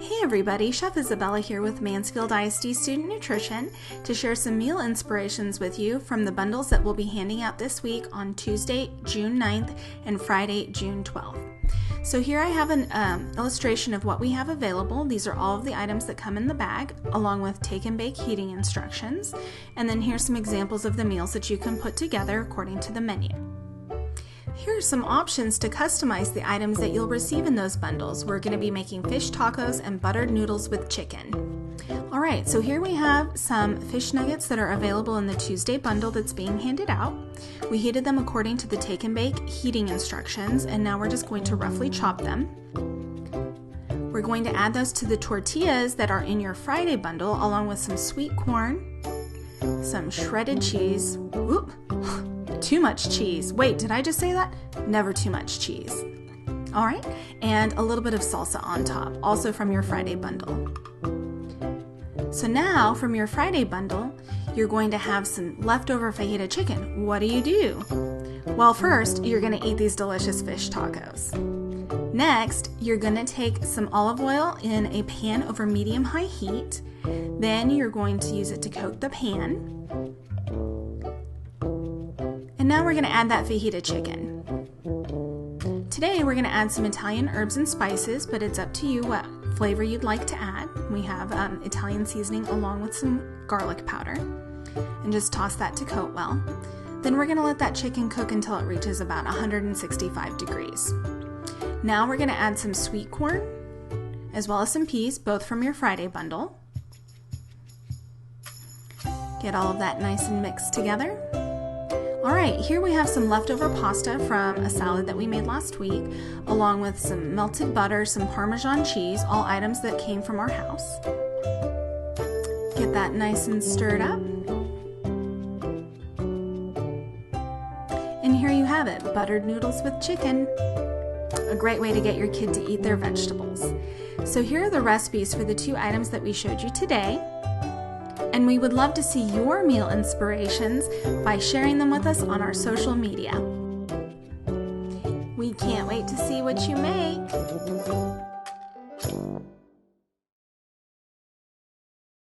Hey everybody, Chef Isabella here with Mansfield ISD Student Nutrition to share some meal inspirations with you from the bundles that we'll be handing out this week on Tuesday, June 9th and Friday, June 12th. So here I have an illustration of what we have available. These are all of the items that come in the bag, along with take and bake heating instructions. And then here's some examples of the meals that you can put together according to the menu. Here are some options to customize the items that you'll receive in those bundles. We're going to be making fish tacos and buttered noodles with chicken. Alright, so here we have some fish nuggets that are available in the Tuesday bundle that's being handed out. We heated them according to the take and bake heating instructions, and now we're just going to roughly chop them. We're going to add those to the tortillas that are in your Friday bundle, along with some sweet corn, some shredded cheese. Whoop! Too much cheese. Wait, did I just say that? Never too much cheese. All right, and a little bit of salsa on top, also from your Friday bundle. So now, from your Friday bundle, you're going to have some leftover fajita chicken. What do? Well, first, you're going to eat these delicious fish tacos. Next, you're going to take some olive oil in a pan over medium-high heat. Then you're going to use it to coat the pan. And now we're going to add that fajita chicken. Today we're going to add some Italian herbs and spices, but it's up to you what flavor you'd like to add. We have Italian seasoning along with some garlic powder. And just toss that to coat well. Then we're going to let that chicken cook until it reaches about 165 degrees. Now we're going to add some sweet corn, as well as some peas, both from your Friday bundle. Get all of that nice and mixed together. Alright, here we have some leftover pasta from a salad that we made last week, along with some melted butter, some Parmesan cheese, all items that came from our house. Get that nice and stirred up. And here you have it, buttered noodles with chicken. A great way to get your kid to eat their vegetables. So here are the recipes for the two items that we showed you today. And we would love to see your meal inspirations by sharing them with us on our social media. We can't wait to see what you make.